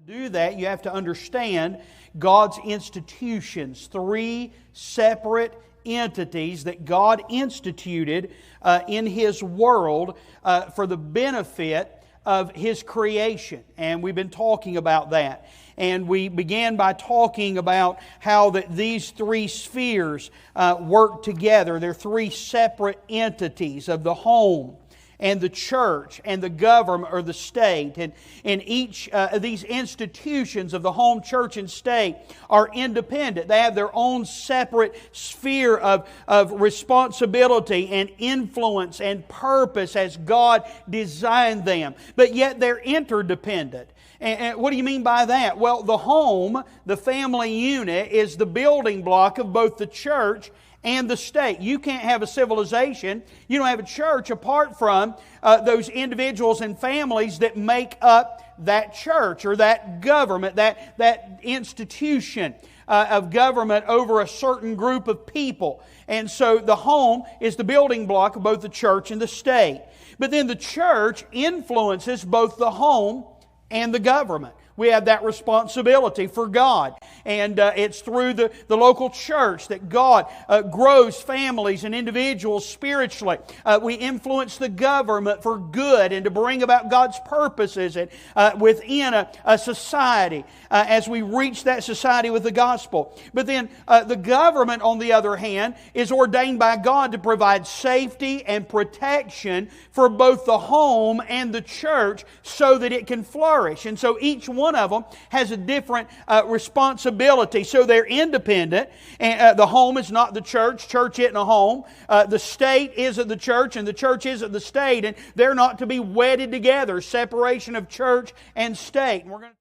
do that, you have to understand God's institutions, three separate entities that God instituted in His world for the benefit of His creation. And we've been talking about that. And we began by talking about how that these three spheres work together. They're three separate entities of the home and the church and the government or the state. And each of these institutions of the home, church, and state are independent. They have their own separate sphere of responsibility and influence and purpose as God designed them. But yet they're interdependent. And what do you mean by that? Well, the home, the family unit, is the building block of both the church and the state. You can't have a civilization, you don't have a church apart from those individuals and families that make up that church or that government, that institution of government over a certain group of people. And so the home is the building block of both the church and the state. But then the church influences both the home and the government. We have that responsibility for God. And it's through the local church that God grows families and individuals spiritually. We influence the government for good and to bring about God's purposes within a society as we reach that society with the gospel. But then the government, on the other hand, is ordained by God to provide safety and protection for both the home and the church so that it can flourish. And so each one of them has a different responsibility. So they're independent. And the home is not the church. Church isn't a home. The state isn't the church, and the church isn't the state. And they're not to be wedded together. Separation of church and state. And we're going to